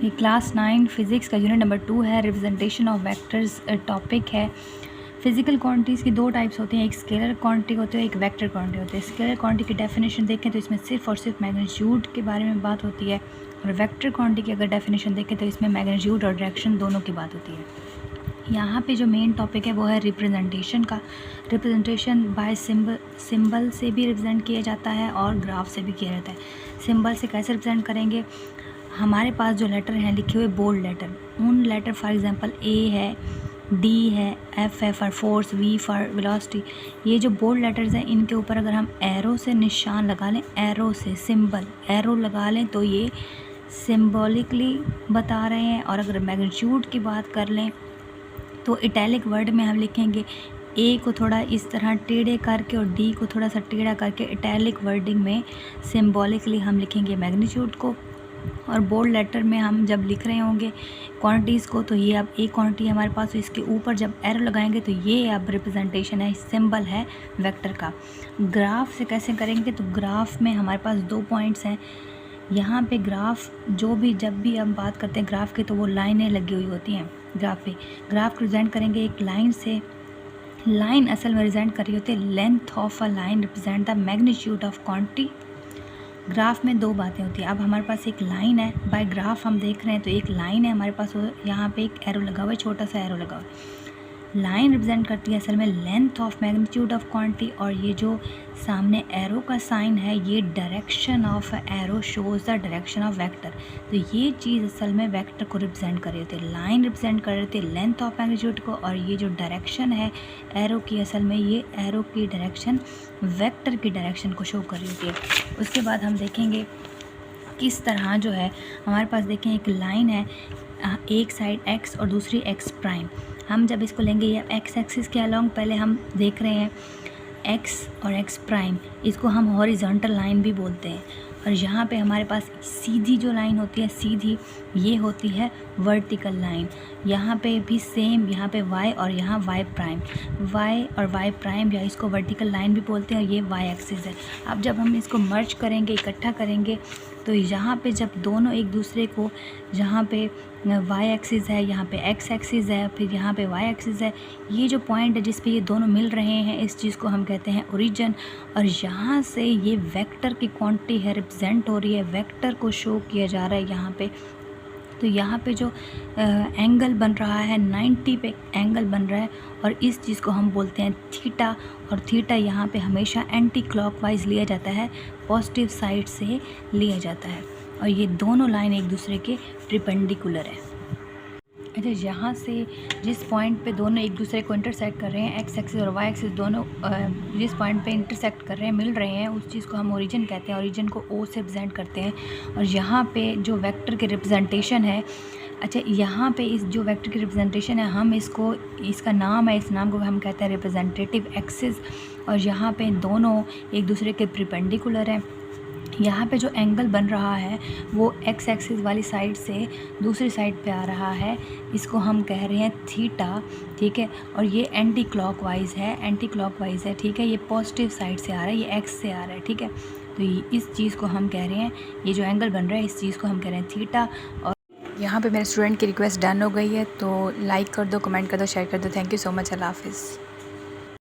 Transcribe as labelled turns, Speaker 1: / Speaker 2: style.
Speaker 1: ये class 9 physics का unit number 2 है। रिप्रेजेंटेशन ऑफ वेक्टर्स टॉपिक है। फिजिकल क्वांटिटीज़ की दो टाइप्स होती हैं, एक स्केलर क्वांटिटी होती है, एक वेक्टर क्वांटिटी होती है। स्केलर क्वांटिटी की डेफिनेशन देखें तो इसमें सिर्फ और सिर्फ मैग्नीट्यूड के बारे में बात होती है, और वेक्टर क्वांटिटी की अगर डेफिनेशन देखें तो इसमें मैग्नीट्यूड और डायरेक्शन दोनों की बात होती है। यहाँ पे जो मेन टॉपिक है वो है रिप्रेजेंटेशन का। रिप्रेजेंटेशन बाय सिंबल से भी रिप्रेजेंट किया जाता है और ग्राफ से भी किया जाता है। सिंबल से कैसे रिप्रेजेंट करेंगे, हमारे पास जो लेटर हैं लिखे हुए बोल्ड लेटर, उन लेटर फॉर एग्जांपल ए है, डी है, एफ है for force, V for velocity, ये जो बोल्ड लेटर्स हैं इनके ऊपर अगर हम एरो से निशान लगा लें, एरो से सिंबल एरो लगा लें तो ये सिंबॉलिकली बता रहे हैं। और अगर मैग्नीट्यूड की बात कर लें तो इटैलिक वर्ड में हम लिखेंगे ए को थोड़ा इस तरह टेढ़े करके और डी को थोड़ा सा टेढ़ा करके इटैलिक वर्डिंग में सिंबॉलिकली हम लिखेंगे मैग्नीट्यूड को। और बोल्ड लेटर में हम जब लिख रहे होंगे क्वांटिटीज़ को तो ये अब एक क्वांटिटी हमारे पास, तो इसके ऊपर जब एरो लगाएंगे तो ये अब रिप्रेजेंटेशन है, सिंबल है वेक्टर का। ग्राफ से कैसे करेंगे, तो ग्राफ में हमारे पास दो पॉइंट्स हैं। यहाँ पे ग्राफ जब भी हम बात करते हैं ग्राफ की तो वो लाइनें लगी हुई होती हैं ग्राफ पे। ग्राफ रिप्रेजेंट करेंगे एक लाइन से। लाइन असल में रिप्रेजेंट कर रही होती है length of a line represent the magnitude of quantity. Graph में दो बातें होती हैं। अब हमारे पास एक लाइन है, बाय ग्राफ हम देख रहे हैं तो एक लाइन है हमारे पास, यहाँ पे एक एरो लगा हुआ है, छोटा सा एरो लगा हुआ है। लाइन रिप्रेजेंट करती है असल में length of magnitude of quantity, और ये जो सामने एरो का साइन है ये direction of arrow shows the direction of vector. तो ये चीज़ असल में वेक्टर को रिप्रेजेंट कर रही होती है। लाइन रिप्रेजेंट कर रही होती है लेंथ ऑफ मैग्नीट्यूड को, और ये जो डायरेक्शन है एरो की, असल में ये एरो की डायरेक्शन वेक्टर की डायरेक्शन को शो कर रही होती है। उसके बाद हम देखेंगे किस तरह जो है हमारे पास, देखें एक लाइन है, एक साइड एक्स और दूसरी एक्स प्राइम। हम जब इसको लेंगे ये एक्स एक्सिस के अलॉन्ग, पहले हम देख रहे हैं एक्स और एक्स प्राइम, इसको हम हॉरिजॉन्टल लाइन भी बोलते हैं। और यहाँ पे हमारे पास सीधी जो लाइन होती है सीधी, ये होती है वर्टिकल लाइन। यहाँ पे भी सेम, यहाँ पे वाई और यहाँ वाई प्राइम, वाई और वाई प्राइम या इसको वर्टिकल लाइन भी बोलते हैं, और ये वाई एक्सिस है। अब जब हम इसको मर्ज करेंगे, इकट्ठा करेंगे, तो यहाँ पे जब दोनों एक दूसरे को, जहाँ पे वाई एक्सिस है, यहाँ पे एक्स एक्सिस है, फिर यहाँ पे वाई एक्सिस है, ये जो पॉइंट है जिस पे ये दोनों मिल रहे हैं, इस चीज़ को हम कहते हैं ओरिजिन। और यहाँ से ये वेक्टर की क्वांटिटी है, रिप्रेजेंट हो रही है, वेक्टर को शो किया जा रहा है यहाँ पे। तो यहाँ पे जो एंगल बन रहा है 90 पे एंगल बन रहा है, और इस चीज़ को हम बोलते हैं थीटा। और थीटा यहाँ पे हमेशा एंटी क्लॉकवाइज लिया जाता है, पॉजिटिव साइड से लिया जाता है, और ये दोनों लाइन एक दूसरे के परपेंडिकुलर है। अच्छा, यहाँ से जिस पॉइंट पे दोनों एक दूसरे को इंटरसेक्ट कर रहे हैं, एक्स एक्सिस और वाई एक्सिस दोनों जिस पॉइंट पे इंटरसेक्ट कर रहे हैं, मिल रहे हैं, उस चीज़ को हम ओरिजिन कहते हैं। ओरिजिन को ओ से रिप्रेजेंट करते हैं। और यहाँ पे जो वेक्टर के रिप्रेजेंटेशन है, अच्छा यहाँ पे इस जो वेक्टर की रिप्रेजेंटेशन है, हम इसको, इसका नाम है, इस नाम को हम कहते हैं रिप्रेजेंटेटिव एक्सिस। और यहाँ पे दोनों एक दूसरे के परपेंडिकुलर हैं। यहाँ पे जो एंगल बन रहा है वो एक्स एक्सिस वाली साइड से दूसरी साइड पे आ रहा है, इसको हम कह रहे हैं थीटा, ठीक है। और ये एंटी क्लॉकवाइज है, ठीक है, ये पॉजिटिव साइड से आ रहा है, ये एक्स से आ रहा है, ठीक है। तो इस चीज़ को हम कह रहे हैं, ये जो एंगल बन रहा है इस चीज़ को हम कह रहे हैं थीटा। और यहाँ पे मेरे स्टूडेंट की रिक्वेस्ट डन हो गई है, तो लाइक कर दो, कमेंट कर दो, शेयर कर दो। Thank you so much. अल्लाह हाफिज़।